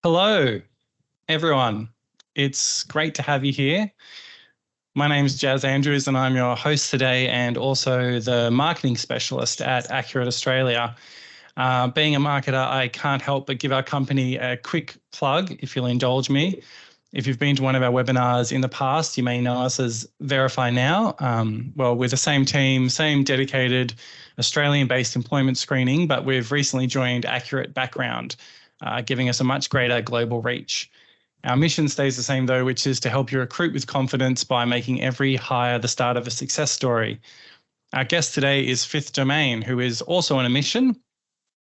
Hello, everyone. It's great to have you here. My name is Jazz Andrews and I'm your host today and also the marketing specialist at Accurate Australia. Being a marketer, I can't help but give our company a quick plug, if you'll indulge me. If you've been to one of our webinars in the past, you may know us as Verify Now. Well, we're the same team, same dedicated Australian-based employment screening, but we've recently joined Accurate Background, giving us a much greater global reach. Our mission stays the same though, which is to help you recruit with confidence by making every hire the start of a success story. Our guest today is Fifth Domain, who is also on a mission.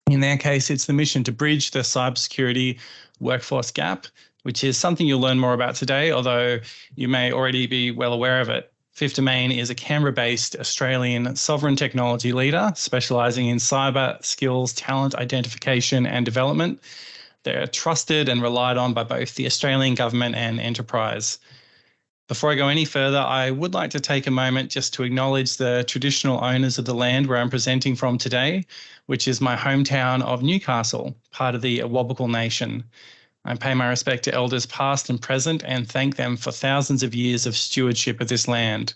In their case, it's the mission to bridge the cybersecurity workforce gap, which is something you'll learn more about today, although you may already be well aware of it. Fifth Domain is a Canberra-based Australian sovereign technology leader specialising in cyber skills, talent identification and development. They're trusted and relied on by both the Australian government and enterprise. Before I go any further, I would like to take a moment just to acknowledge the traditional owners of the land where I'm presenting from today, which is my hometown of Newcastle, part of the Awabakal Nation. I pay my respect to elders past and present and thank them for thousands of years of stewardship of this land.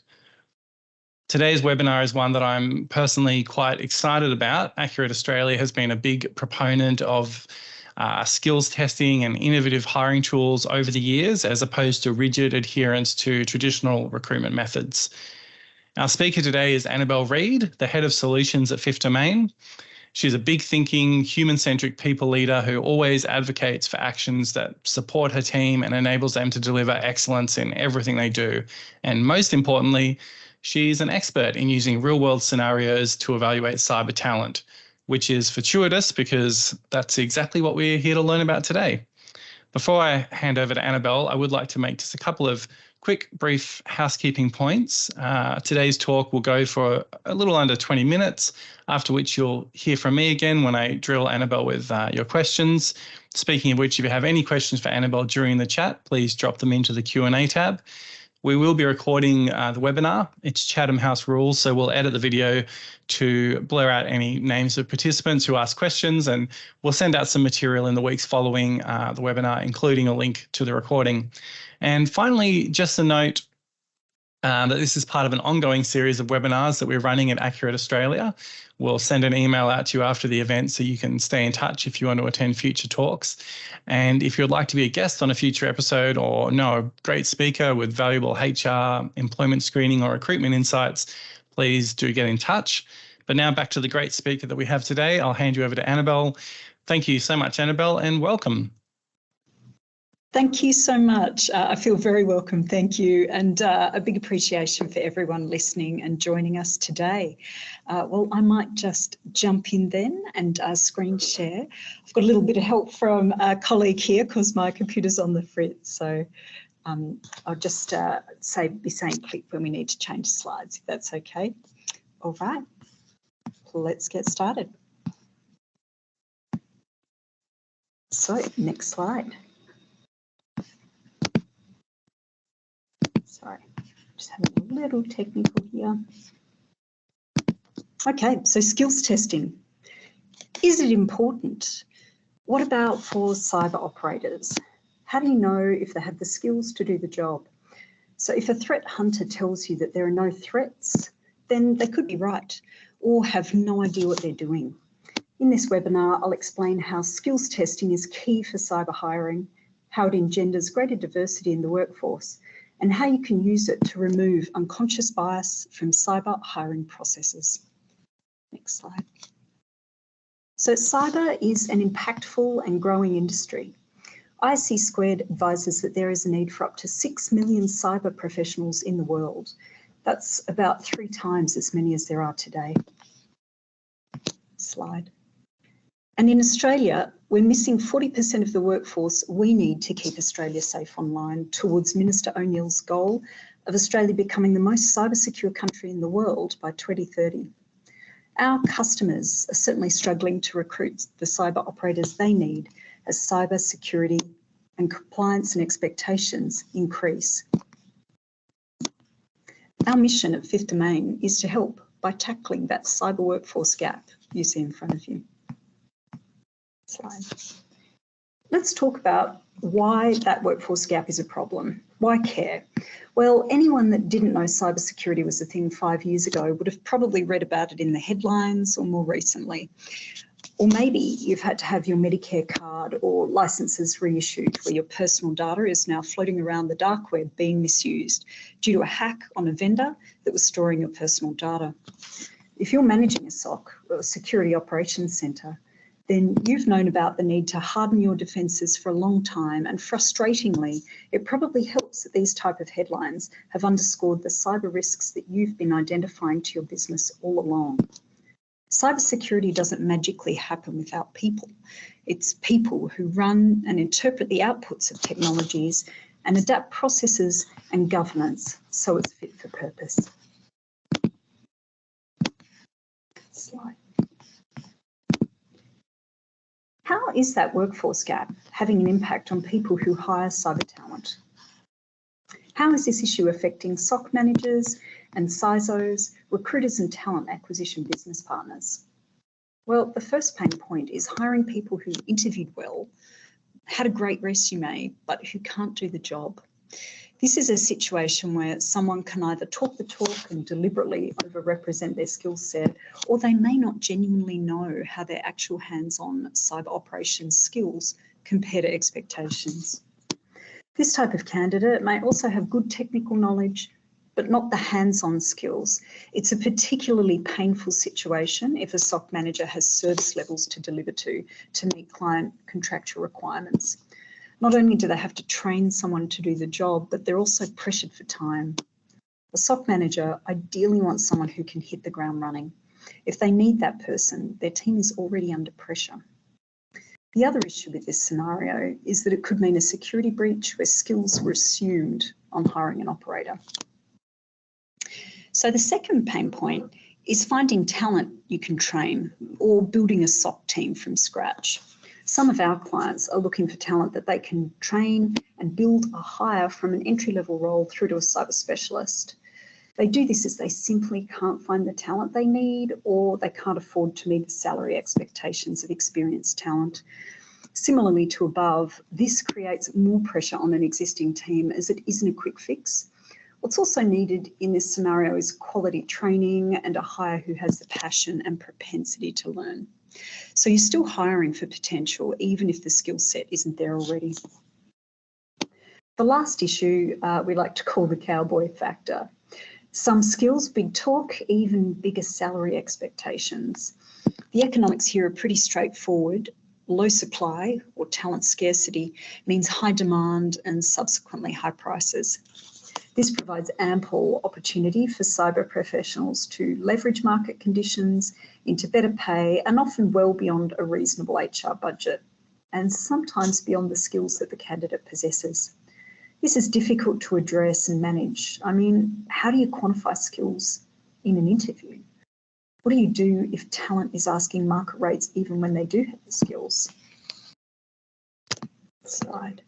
Today's webinar is one that I'm personally quite excited about. Accurate Australia has been a big proponent of skills testing and innovative hiring tools over the years, as opposed to rigid adherence to traditional recruitment methods. Our speaker today is Annabelle Reid, the head of solutions at Fifth Domain. She's a big thinking, human-centric people leader who always advocates for actions that support her team and enables them to deliver excellence in everything they do. And most importantly, she's an expert in using real-world scenarios to evaluate cyber talent, which is fortuitous because that's exactly what we're here to learn about today. Before I hand over to Annabelle, I would like to make just a couple of quick, brief housekeeping points. Today's talk will go for a little under 20 minutes, after which you'll hear from me again when I drill Annabelle with your questions. Speaking of which, if you have any questions for Annabelle during the chat, please drop them into the Q&A tab. We will be recording the webinar. It's Chatham House rules, so we'll edit the video to blur out any names of participants who ask questions, and we'll send out some material in the weeks following the webinar, including a link to the recording. And finally, just a note that this is part of an ongoing series of webinars that we're running at Accurate Australia. We'll send an email out to you after the event so you can stay in touch if you want to attend future talks. And if you'd like to be a guest on a future episode or know a great speaker with valuable HR, employment screening or recruitment insights, please do get in touch. But now back to the great speaker that we have today. I'll hand you over to Annabelle. Thank you so much, Annabelle, and welcome. Thank you so much. I feel very welcome, thank you, and a big appreciation for everyone listening and joining us today. Well, I might just jump in then and screen share. I've got a little bit of help from a colleague here because my computer's on the fritz, so I'll just be saying click when we need to change slides, if that's okay. All right, let's get started. So, next slide. Sorry, just having a little technical here. Okay, so skills testing. Is it important? What about for cyber operators? How do you know if they have the skills to do the job? So if a threat hunter tells you that there are no threats, then they could be right or have no idea what they're doing. In this webinar, I'll explain how skills testing is key for cyber hiring, how it engenders greater diversity in the workforce, and how you can use it to remove unconscious bias from cyber hiring processes. Next slide. So cyber is an impactful and growing industry. IC Squared advises that there is a need for up to 6 million cyber professionals in the world. That's about 3 times as many as there are today. Slide. And in Australia, we're missing 40% of the workforce we need to keep Australia safe online towards Minister O'Neill's goal of Australia becoming the most cyber secure country in the world by 2030. Our customers are certainly struggling to recruit the cyber operators they need as cyber security and compliance and expectations increase. Our mission at Fifth Domain is to help by tackling that cyber workforce gap you see in front of you. Slide. let's talk about why that workforce gap is a problem. Why care? Well, anyone that didn't know cybersecurity was a thing 5 years ago would have probably read about it in the headlines or more recently. Or maybe you've had to have your Medicare card or licenses reissued where your personal data is now floating around the dark web being misused due to a hack on a vendor that was storing your personal data. If you're managing a SOC or a Security Operations Centre, then you've known about the need to harden your defences for a long time, and frustratingly, it probably helps that these type of headlines have underscored the cyber risks that you've been identifying to your business all along. Cybersecurity doesn't magically happen without people. It's people who run and interpret the outputs of technologies and adapt processes and governance so it's fit for purpose. Slide. How is that workforce gap having an impact on people who hire cyber talent? How is this issue affecting SOC managers and CISOs, recruiters and talent acquisition business partners? Well, the first pain point is hiring people who interviewed well, had a great resume, but who can't do the job. This is a situation where someone can either talk the talk and deliberately overrepresent their skill set, or they may not genuinely know how their actual hands-on cyber operations skills compare to expectations. This type of candidate may also have good technical knowledge, but not the hands-on skills. It's a particularly painful situation if a SOC manager has service levels to deliver to meet client contractual requirements. Not only do they have to train someone to do the job, but they're also pressured for time. A SOC manager ideally wants someone who can hit the ground running. If they need that person, their team is already under pressure. The other issue with this scenario is that it could mean a security breach where skills were assumed on hiring an operator. So the second pain point is finding talent you can train or building a SOC team from scratch. Some of our clients are looking for talent that they can train and build or hire from an entry-level role through to a cyber specialist. They do this as they simply can't find the talent they need, or they can't afford to meet the salary expectations of experienced talent. Similarly to above, this creates more pressure on an existing team as it isn't a quick fix. What's also needed in this scenario is quality training and a hire who has the passion and propensity to learn. So you're still hiring for potential, even if the skill set isn't there already. The last issue we like to call the cowboy factor. Some skills, big talk, even bigger salary expectations. The economics here are pretty straightforward. Low supply or talent scarcity means high demand and subsequently high prices. This provides ample opportunity for cyber professionals to leverage market conditions into better pay and often well beyond a reasonable HR budget, and sometimes beyond the skills that the candidate possesses. This is difficult to address and manage. I mean, how do you quantify skills in an interview? What do you do if talent is asking market rates even when they do have the skills? Slide.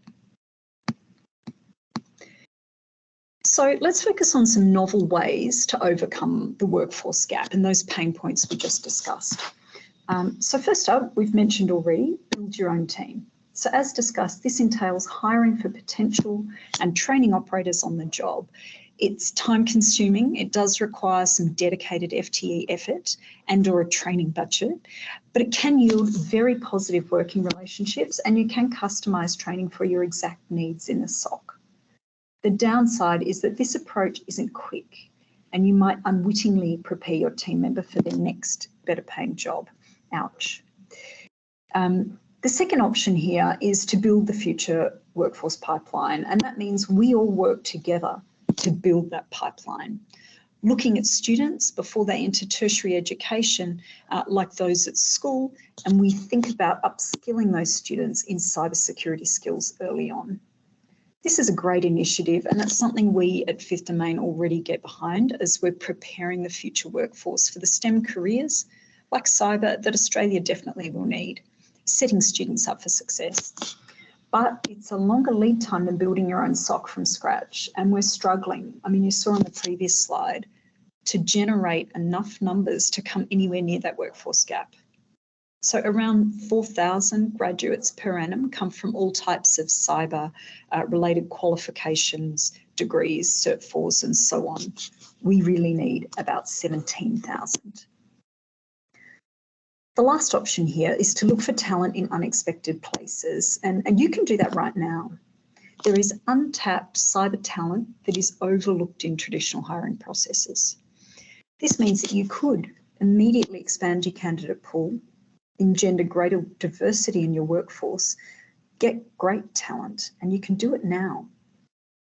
So let's focus on some novel ways to overcome the workforce gap and those pain points we just discussed. So first up, we've mentioned already, build your own team. So as discussed, this entails hiring for potential and training operators on the job. It's time consuming, it does require some dedicated FTE effort and or a training budget, but it can yield very positive working relationships and you can customise training for your exact needs in the SOC. The downside is that this approach isn't quick and you might unwittingly prepare your team member for their next better paying job. Ouch. The second option here is to build the future workforce pipeline, and that means we all work together to build that pipeline. Looking at students before they enter tertiary education, like those at school, and we think about upskilling those students in cybersecurity skills early on. This is a great initiative, and it's something we at Fifth Domain already get behind as we're preparing the future workforce for the STEM careers like cyber that Australia definitely will need, setting students up for success. But it's a longer lead time than building your own SOC from scratch, and we're struggling. I mean, you saw on the previous slide, to generate enough numbers to come anywhere near that workforce gap. So around 4,000 graduates per annum come from all types of cyber related qualifications, degrees, Cert 4s and so on. We really need about 17,000. The last option here is to look for talent in unexpected places, and you can do that right now. There is untapped cyber talent that is overlooked in traditional hiring processes. This means that you could immediately expand your candidate pool, engender greater diversity in your workforce, get great talent, and you can do it now.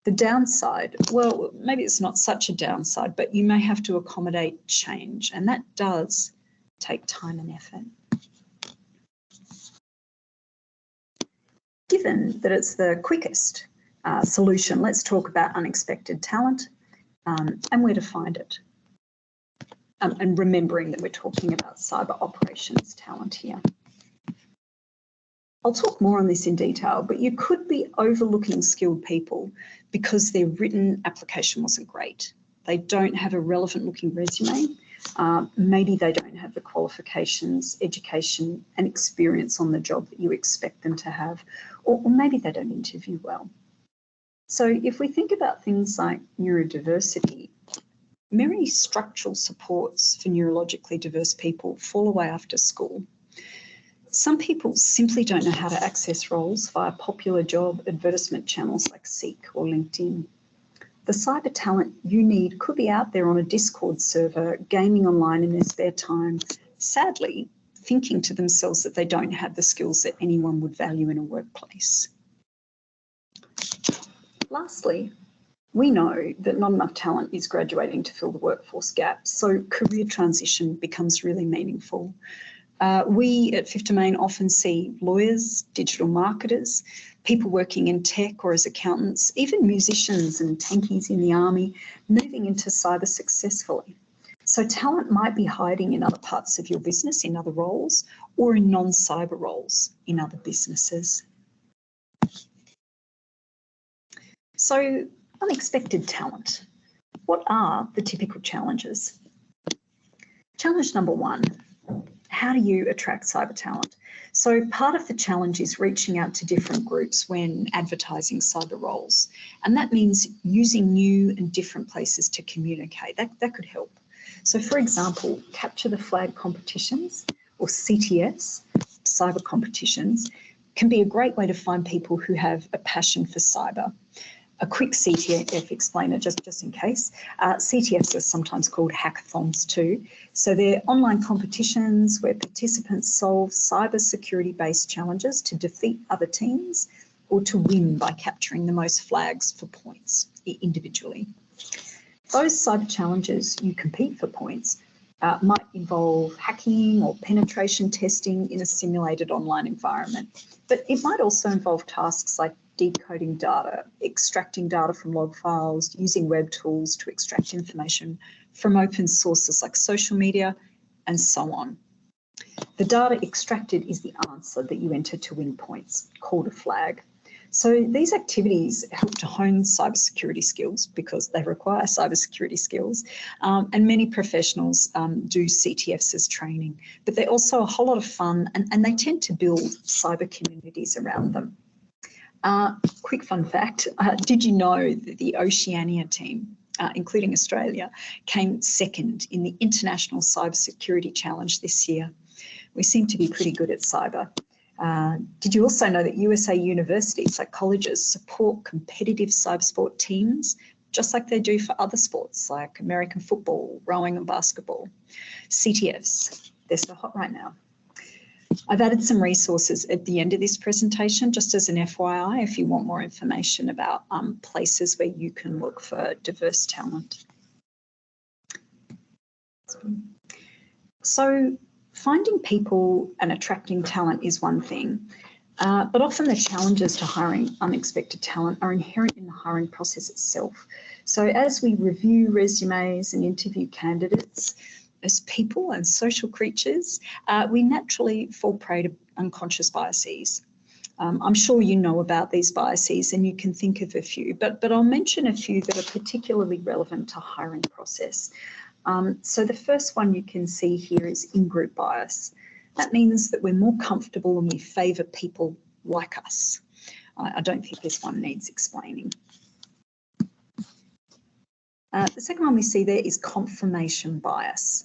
The downside, well, maybe it's not such a downside, but you may have to accommodate change, and that does take time and effort. Given that it's the quickest solution, let's talk about unexpected talent and where to find it. And remembering that we're talking about cyber operations talent here. I'll talk more on this in detail, but you could be overlooking skilled people because their written application wasn't great. They don't have a relevant looking resume. Maybe they don't have the qualifications, education and experience on the job that you expect them to have, or maybe they don't interview well. So if we think about things like neurodiversity, many structural supports for neurologically diverse people fall away after school. Some people simply don't know how to access roles via popular job advertisement channels like Seek or LinkedIn. The cyber talent you need could be out there on a Discord server, gaming online in their spare time, sadly thinking to themselves that they don't have the skills that anyone would value in a workplace. Lastly, we know that not enough talent is graduating to fill the workforce gap, so career transition becomes really meaningful. We at Fifth Domain often see lawyers, digital marketers, people working in tech or as accountants, even musicians and tankies in the army moving into cyber successfully. So talent might be hiding in other parts of your business, in other roles, or in non-cyber roles in other businesses. So unexpected talent. What are the typical challenges? Challenge number one, how do you attract cyber talent? So part of the challenge is reaching out to different groups when advertising cyber roles. And that means using new and different places to communicate. That could help. So for example, capture the flag competitions or CTFs, cyber competitions, can be a great way to find people who have a passion for cyber. A quick CTF explainer, just in case. CTFs are sometimes called hackathons too. So they're online competitions where participants solve cyber security-based challenges to defeat other teams or to win by capturing the most flags for points individually. Those cyber challenges you compete for points might involve hacking or penetration testing in a simulated online environment. But it might also involve tasks like decoding data, extracting data from log files, using web tools to extract information from open sources like social media, and so on. The data extracted is the answer that you enter to win points, called a flag. So these activities help to hone cybersecurity skills because they require cybersecurity skills, and many professionals do CTFs as training, but they're also a whole lot of fun and they tend to build cyber communities around them. Quick fun fact, did you know that the Oceania team, including Australia, came second in the International Cybersecurity Challenge this year? We seem to be pretty good at cyber. Did you also know that USA universities, like colleges, support competitive cyber sport teams, just like they do for other sports like American football, rowing and basketball? CTFs, they're so hot right now. I've added some resources at the end of this presentation, just as an FYI, if you want more information about places where you can look for diverse talent. So finding people and attracting talent is one thing, but often the challenges to hiring unexpected talent are inherent in the hiring process itself. So as we review resumes and interview candidates, as people and social creatures, we naturally fall prey to unconscious biases. I'm sure you know about these biases and you can think of a few, but I'll mention a few that are particularly relevant to hiring process. So the first one you can see here is in-group bias. That means that we're more comfortable and we favour people like us. I don't think this one needs explaining. The second one we see there is confirmation bias.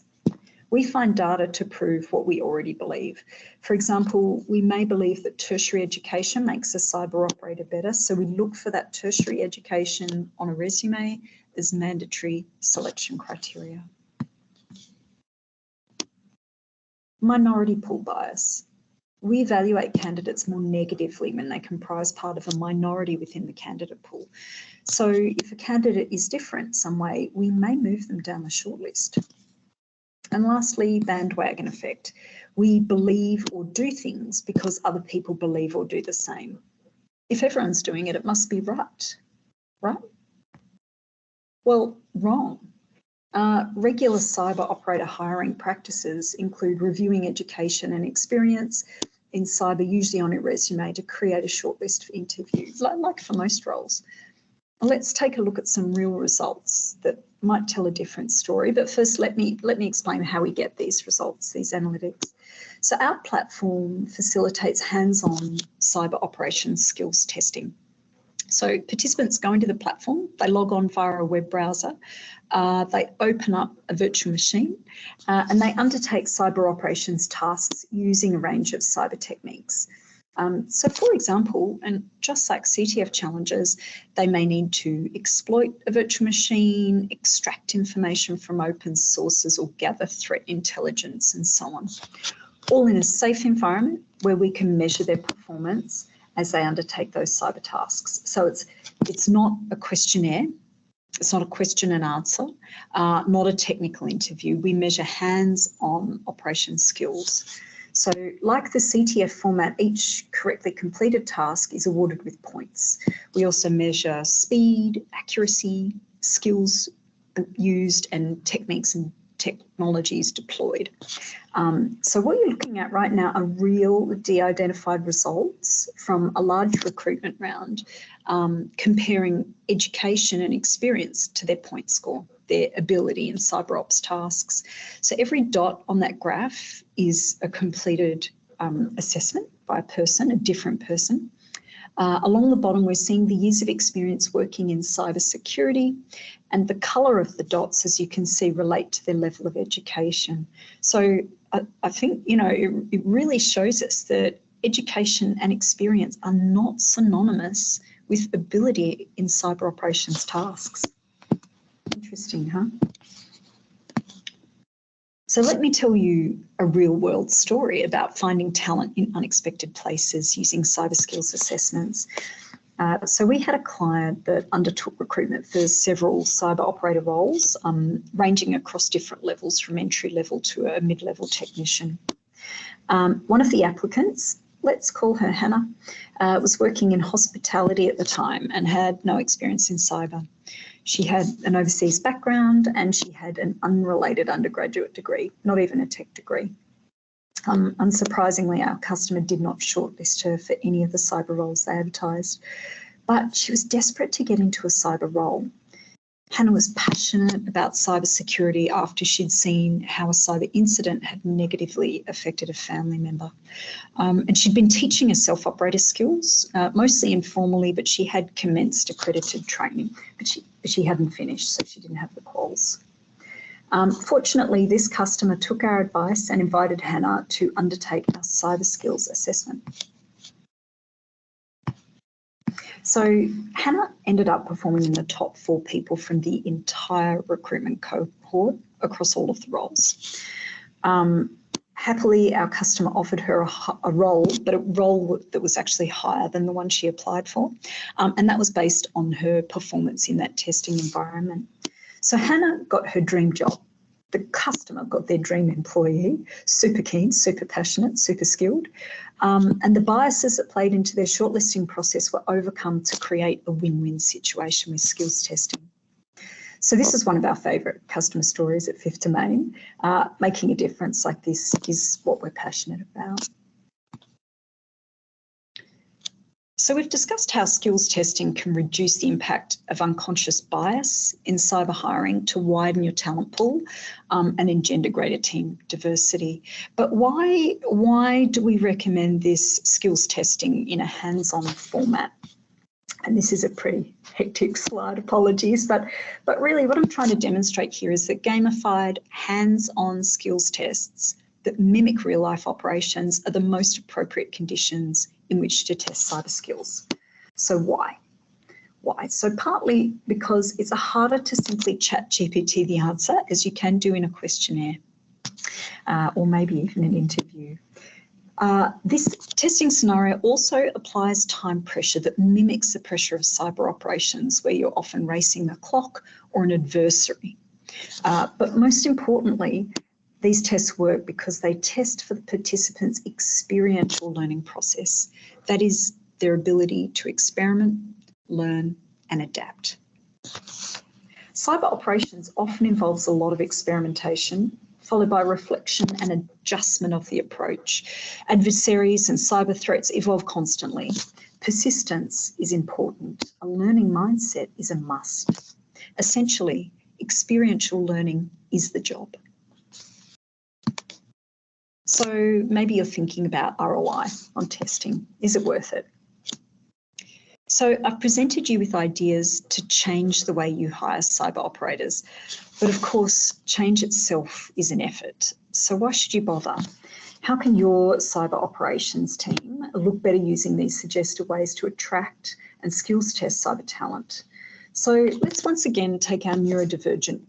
We find data to prove what we already believe. For example, we may believe that tertiary education makes a cyber operator better, so we look for that tertiary education on a resume as mandatory selection criteria. Minority pool bias. We evaluate candidates more negatively when they comprise part of a minority within the candidate pool. So if a candidate is different some way, we may move them down the shortlist. And lastly, bandwagon effect. We believe or do things because other people believe or do the same. If everyone's doing it, it must be right, right? Well, wrong. Regular cyber operator hiring practices include reviewing education and experience in cyber, usually on a resume, to create a shortlist for interview, like for most roles. Let's take a look at some real results that might tell a different story. But first, let me explain how we get these results, these analytics. So our platform facilitates hands-on cyber operations skills testing. So participants go into the platform, they log on via a web browser, they open up a virtual machine, and they undertake cyber operations tasks using a range of cyber techniques. So for example, and just like CTF challenges, they may need to exploit a virtual machine, extract information from open sources, or gather threat intelligence and so on, all in a safe environment where we can measure their performance as they undertake those cyber tasks. So it's not a questionnaire, it's not a question and answer, not a technical interview. We measure hands-on operation skills. So like the CTF format, each correctly completed task is awarded with points. We also measure speed, accuracy, skills used, and techniques and technologies deployed. So what you're looking at right now are real de-identified results from a large recruitment round, comparing education and experience to their point score, their ability in cyber ops tasks. So every dot on that graph is a completed assessment by a person, a different person. Along the bottom, we're seeing the years of experience working in cybersecurity, and the colour of the dots, as you can see, relate to their level of education. So I think, you know, it really shows us that education and experience are not synonymous with ability in cyber operations tasks. Interesting, huh? So let me tell you a real world story about finding talent in unexpected places using cyber skills assessments. So we had a client that undertook recruitment for several cyber operator roles, ranging across different levels from entry level to a mid-level technician. One of the applicants, let's call her Hannah, was working in hospitality at the time and had no experience in cyber. She had an overseas background and she had an unrelated undergraduate degree, not even a tech degree. Unsurprisingly, our customer did not shortlist her for any of the cyber roles they advertised, but she was desperate to get into a cyber role. Hannah was passionate about cybersecurity after she'd seen how a cyber incident had negatively affected a family member. And she'd been teaching herself operator skills, mostly informally, but she had commenced accredited training, but she hadn't finished, so she didn't have the quals. Fortunately, this customer took our advice and invited Hannah to undertake our cyber skills assessment. So Hannah ended up performing in the top 4 people from the entire recruitment cohort across all of the roles. Happily, our customer offered her a role, but a role that was actually higher than the one she applied for, and that was based on her performance in that testing environment. So Hannah got her dream job. The customer got their dream employee, super keen, super passionate, super skilled, and the biases that played into their shortlisting process were overcome to create a win-win situation with skills testing. So this is one of our favourite customer stories at Fifth Domain. Making a difference like this is what we're passionate about. So we've discussed how skills testing can reduce the impact of unconscious bias in cyber hiring to widen your talent pool and engender greater team diversity. But why do we recommend this skills testing in a hands-on format? And this is a pretty hectic slide, apologies, but really what I'm trying to demonstrate here is that gamified hands-on skills tests that mimic real-life operations are the most appropriate conditions in which to test cyber skills. So why? Why? So partly because it's harder to simply chat GPT the answer as you can do in a questionnaire or maybe even an interview. This testing scenario also applies time pressure that mimics the pressure of cyber operations where you're often racing the clock or an adversary. But most importantly, these tests work because they test for the participants' experiential learning process. That is, their ability to experiment, learn, and adapt. Cyber operations often involves a lot of experimentation, followed by reflection and adjustment of the approach. Adversaries and cyber threats evolve constantly. Persistence is important. A learning mindset is a must. Essentially, experiential learning is the job. So maybe you're thinking about ROI on testing. Is it worth it? So I've presented you with ideas to change the way you hire cyber operators, but of course, change itself is an effort. So why should you bother? How can your cyber operations team look better using these suggested ways to attract and skills test cyber talent? So let's once again take our neurodivergent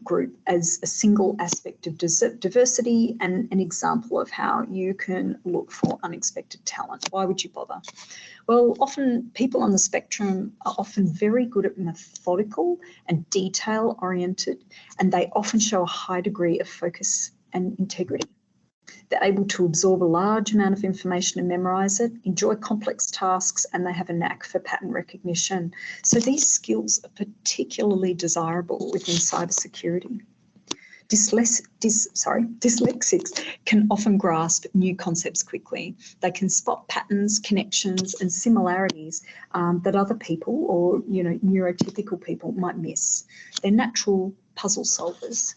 group as a single aspect of diversity and an example of how you can look for unexpected talent. Why would you bother? Well, often people on the spectrum are often very good at methodical and detail-oriented, and they often show a high degree of focus and integrity. They're able to absorb a large amount of information and memorise it, enjoy complex tasks, and they have a knack for pattern recognition. So these skills are particularly desirable within cybersecurity. Dyslexics can often grasp new concepts quickly. They can spot patterns, connections, and similarities that other people or neurotypical people might miss. They're natural puzzle solvers.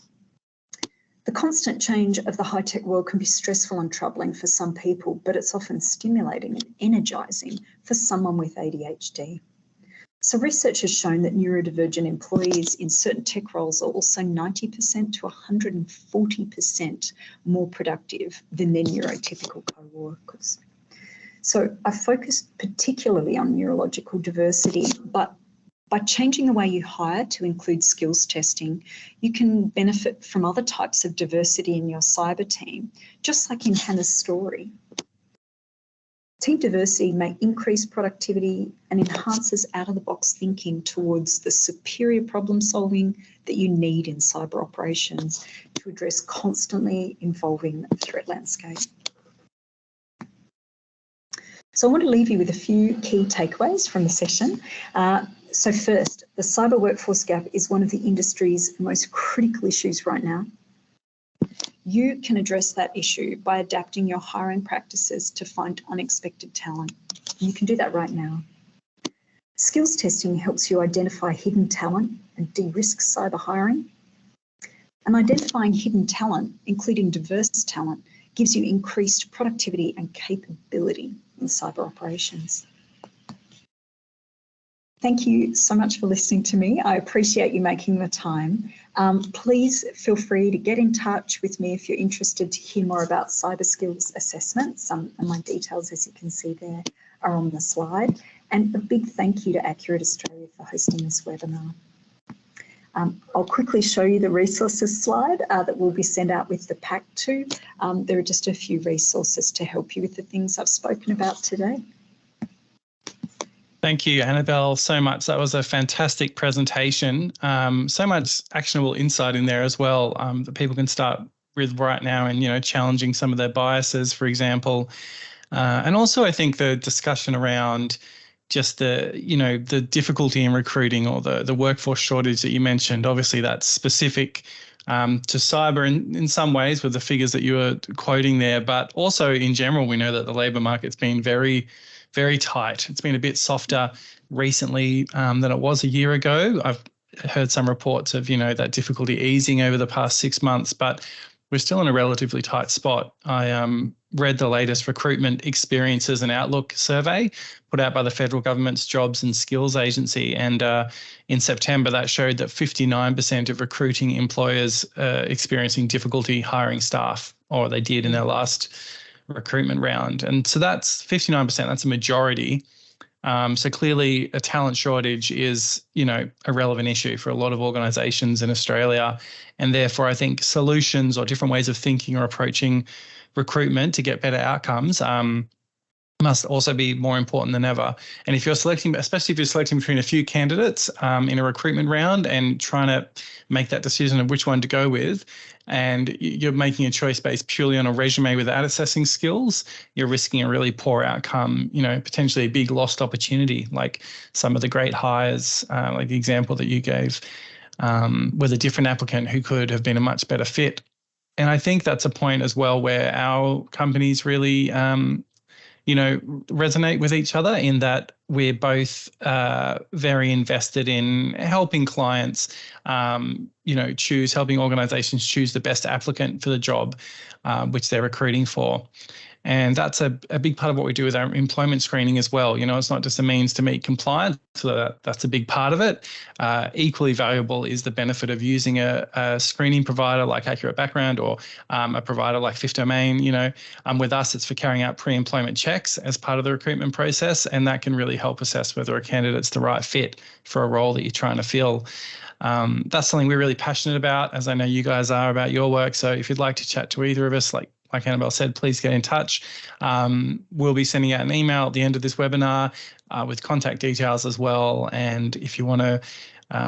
The constant change of the high-tech world can be stressful and troubling for some people, but it's often stimulating and energising for someone with ADHD. So research has shown that neurodivergent employees in certain tech roles are also 90% to 140% more productive than their neurotypical co-workers. So I focused particularly on neurological diversity, but by changing the way you hire to include skills testing, you can benefit from other types of diversity in your cyber team, just like in Hannah's story. Team diversity may increase productivity and enhances out-of-the-box thinking towards the superior problem solving that you need in cyber operations to address constantly evolving threat landscape. So I want to leave you with a few key takeaways from the session. So first, the cyber workforce gap is one of the industry's most critical issues right now. You can address that issue by adapting your hiring practices to find unexpected talent. You can do that right now. Skills testing helps you identify hidden talent and de-risk cyber hiring. And identifying hidden talent, including diverse talent, gives you increased productivity and capability in cyber operations. Thank you so much for listening to me. I appreciate you making the time. Please feel free to get in touch with me if you're interested to hear more about cyber skills assessments. And my details, as you can see there, are on the slide. And a big thank you to Accurate Australia for hosting this webinar. I'll quickly show you the resources slide that will be sent out with the pack too. There are just a few resources to help you with the things I've spoken about today. Thank you, Annabelle, so much. That was a fantastic presentation. So much actionable insight in there as well that people can start with right now and, challenging some of their biases, for example. And also, I think the discussion around just the difficulty in recruiting or the workforce shortage that you mentioned. Obviously, that's specific to cyber in some ways with the figures that you were quoting there, but also in general, we know that the labour market's been very, very tight. It's been a bit softer recently than it was a year ago. I've heard some reports of, that difficulty easing over the past 6 months, but we're still in a relatively tight spot. I read the latest Recruitment Experiences and Outlook survey put out by the federal government's Jobs and Skills Agency. And in September, that showed that 59% of recruiting employers experiencing difficulty hiring staff, or they did in their last recruitment round. And so that's 59%, that's a majority. So clearly a talent shortage is, a relevant issue for a lot of organisations in Australia. And therefore, I think solutions or different ways of thinking or approaching recruitment to get better outcomes must also be more important than ever. And if you're selecting, especially if you're selecting between a few candidates in a recruitment round and trying to make that decision of which one to go with, and you're making a choice based purely on a resume without assessing skills, you're risking a really poor outcome, potentially a big lost opportunity, like some of the great hires, like the example that you gave, with a different applicant who could have been a much better fit. And I think that's a point as well where our companies really resonate with each other, in that we're both very invested in helping clients, helping organizations choose the best applicant for the job which they're recruiting for. And that's a big part of what we do with our employment screening as well. It's not just a means to meet compliance, so that's a big part of it. Equally valuable is the benefit of using a screening provider like Accurate Background, or a provider like Fifth Domain. With us, it's for carrying out pre-employment checks as part of the recruitment process, and that can really help assess whether a candidate's the right fit for a role that you're trying to fill. That's something we're really passionate about, as I know you guys are about your work. So if you'd like to chat to either of us, like Annabelle said, please get in touch. We'll be sending out an email at the end of this webinar with contact details as well. And if you want to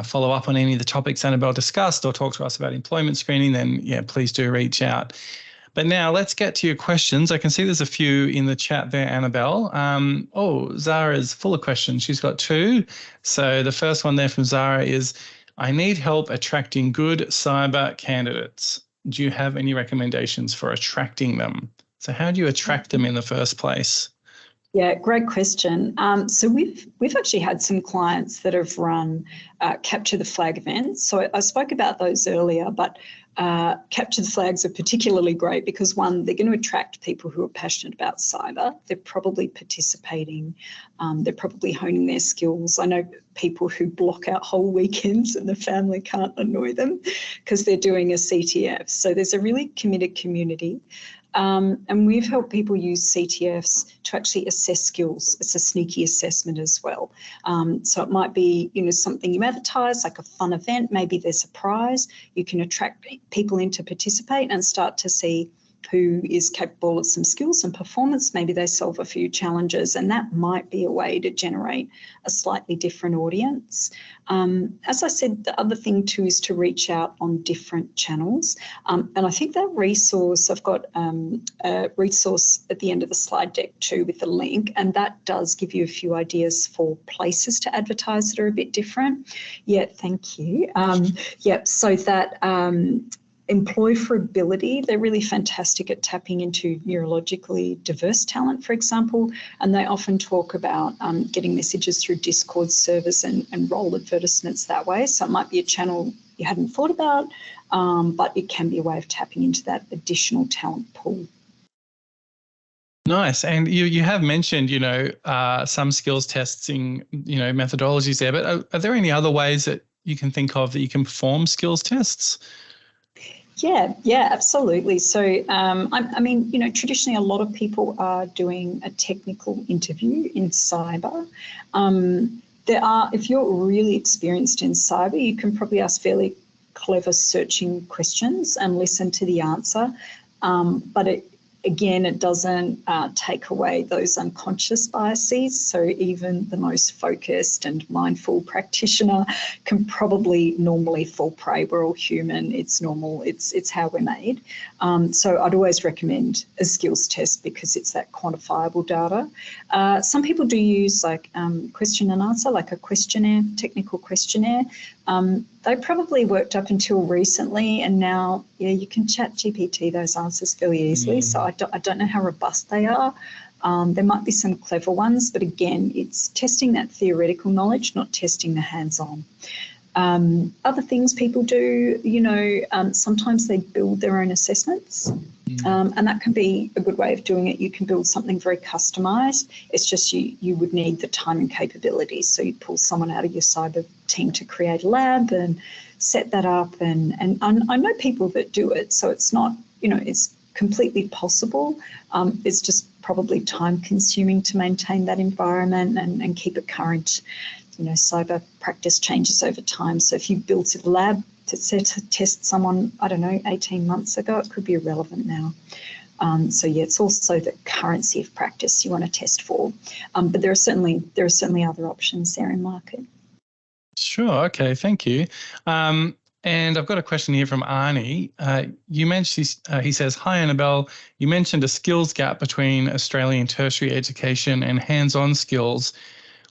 follow up on any of the topics Annabelle discussed or talk to us about employment screening, then please do reach out. But now let's get to your questions. I can see there's a few in the chat there, Annabelle. Zara's full of questions. She's got 2. So the first one there from Zara is, I need help attracting good cyber candidates. Do you have any recommendations for attracting them? So how do you attract them in the first place? Yeah, great question. So we've actually had some clients that have run Capture the Flag events. So I spoke about those earlier, but Capture the Flags are particularly great because, one, they're going to attract people who are passionate about cyber. They're probably participating. They're probably honing their skills. I know people who block out whole weekends and the family can't annoy them because they're doing a CTF. So there's a really committed community. And we've helped people use CTFs to actually assess skills. It's a sneaky assessment as well. So it might be, something you advertise, like a fun event. Maybe there's a prize. You can attract people in to participate and start to see who is capable of some skills and performance. Maybe they solve a few challenges, and that might be a way to generate a slightly different audience. As I said, the other thing too is to reach out on different channels. And I think that resource, I've got a resource at the end of the slide deck too with the link, and that does give you a few ideas for places to advertise that are a bit different. Yeah, thank you. So that Employ for Ability, they're really fantastic at tapping into neurologically diverse talent, for example, and they often talk about getting messages through Discord servers and role advertisements that way. So it might be a channel you hadn't thought about, but it can be a way of tapping into that additional talent pool. Nice. And you have mentioned, some skills testing, methodologies there, but are there any other ways that you can think of that you can perform skills tests? Yeah, absolutely. So, traditionally a lot of people are doing a technical interview in cyber. If you're really experienced in cyber, you can probably ask fairly clever searching questions and listen to the answer. But it doesn't take away those unconscious biases. So even the most focused and mindful practitioner can probably normally fall prey. We're all human. It's normal. It's how we're made. So I'd always recommend a skills test because it's that quantifiable data. Some people do use question and answer, like a questionnaire, technical questionnaire. They probably worked up until recently, and now, you can chat GPT those answers fairly easily. So I don't know how robust they are, There might be some clever ones, but again, it's testing that theoretical knowledge, not testing the hands-on. Other things people do, sometimes they build their own assessments, and that can be a good way of doing it. You can build something very customised. It's just you would need the time and capabilities. So you pull someone out of your cyber team to create a lab and set that up. And I know people that do it, so it's not, it's completely possible. It's just probably time consuming to maintain that environment and keep it current. Cyber practice changes over time. So if you built a lab to test someone, 18 months ago, it could be irrelevant now. It's also the currency of practice you want to test for. But there are certainly other options there in market. Sure. Okay. Thank you. And I've got a question here from Arnie. You mentioned, he says, "Hi, Annabelle. You mentioned a skills gap between Australian tertiary education and hands-on skills.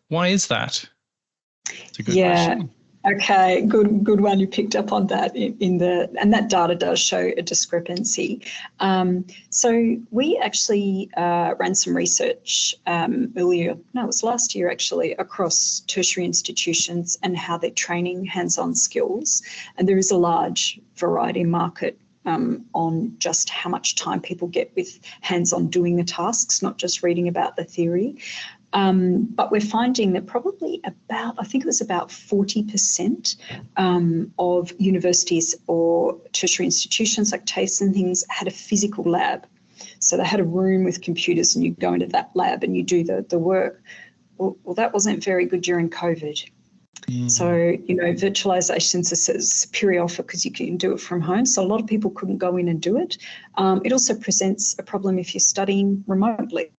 Why is that?" It's a good question. Okay, good one. You picked up on that and that data does show a discrepancy. So we actually ran some research it was last year actually, across tertiary institutions and how they're training hands-on skills. And there is a large variety market on just how much time people get with hands-on doing the tasks, not just reading about the theory. But we're finding that probably about 40% of universities or tertiary institutions like TAFEs and things had a physical lab. So they had a room with computers and you go into that lab and you do the work. Well, that wasn't very good during COVID. So, virtualization's a superior offer because you can do it from home. So a lot of people couldn't go in and do it. It also presents a problem if you're studying remotely,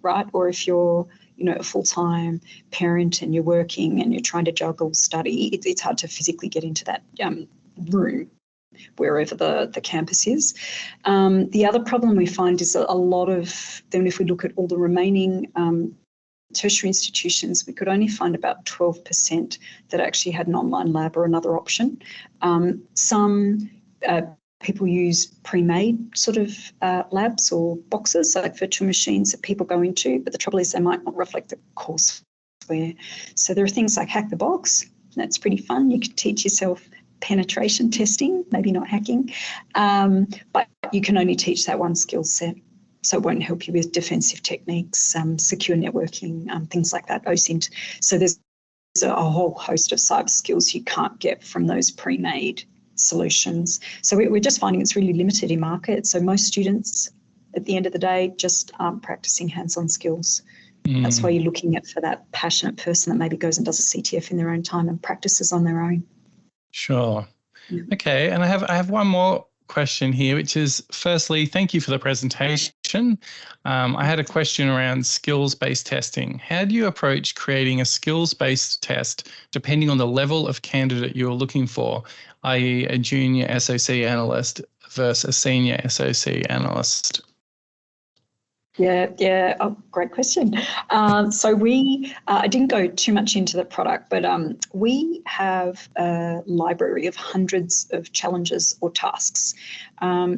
right? Or if you're, a full-time parent and you're working and you're trying to juggle study, it's hard to physically get into that room wherever the campus is. The other problem we find is a lot of, then if we look at all the remaining tertiary institutions, we could only find about 12% that actually had an online lab or another option. Some people use pre-made sort of labs or boxes, like virtual machines that people go into, but the trouble is they might not reflect the courseware. So there are things like Hack the Box. That's pretty fun. You can teach yourself penetration testing, maybe not hacking, but you can only teach that one skill set. So it won't help you with defensive techniques, secure networking, things like that, OSINT. So there's a whole host of cyber skills you can't get from those pre-made solutions. So we're just finding it's really limited in market. So most students, at the end of the day, just aren't practicing hands-on skills. That's why you're looking for that passionate person that maybe goes and does a CTF in their own time and practices on their own. Sure. Yeah. Okay, and I have one more question here, which is, firstly, thank you for the presentation. I had a question around skills-based testing. How do you approach creating a skills-based test depending on the level of candidate you're looking for, i.e. a junior SOC analyst versus a senior SOC analyst? Yeah. Oh, great question. So I didn't go too much into the product, but we have a library of hundreds of challenges or tasks.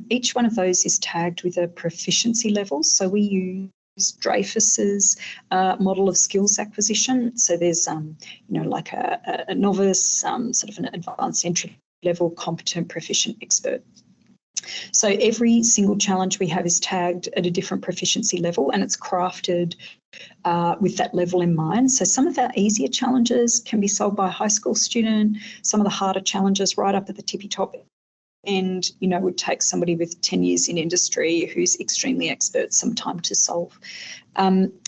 Each one of those is tagged with a proficiency level. So we use Dreyfus's model of skills acquisition. So there's, like a novice, sort of an advanced entry level, competent, proficient, expert. So every single challenge we have is tagged at a different proficiency level, and it's crafted with that level in mind. So some of our easier challenges can be solved by a high school student. Some of the harder challenges right up at the tippy top end, would take somebody with 10 years in industry who's extremely expert some time to solve.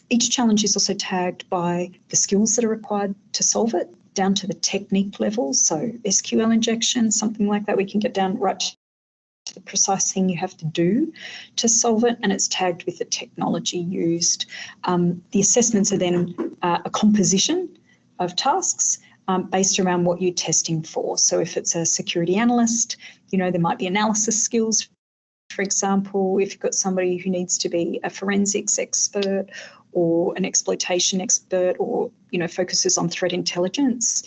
Each challenge is also tagged by the skills that are required to solve it, down to the technique level. So SQL injection, something like that, we can get down right to the precise thing you have to do to solve it, and it's tagged with the technology used. The assessments are then a composition of tasks based around what you're testing for. So if it's a security analyst, there might be analysis skills, for example. If you've got somebody who needs to be a forensics expert or an exploitation expert, or focuses on threat intelligence,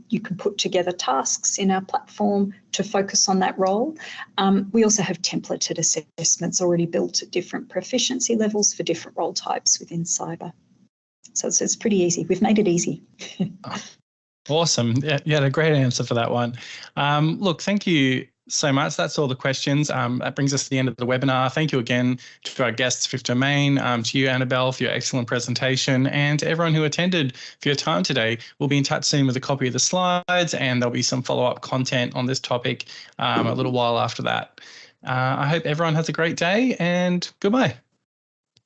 you can put together tasks in our platform to focus on that role. We also have templated assessments already built at different proficiency levels for different role types within cyber. So it's pretty easy. We've made it easy. Awesome. Yeah, you had a great answer for that one. Look, thank you so much. That's all the questions. That brings us to the end of the webinar. Thank you again to our guests, Fifth Domain, to you, Annabelle, for your excellent presentation, and to everyone who attended for your time today. We'll be in touch soon with a copy of the slides, and there'll be some follow-up content on this topic a little while after that. I hope everyone has a great day, and goodbye.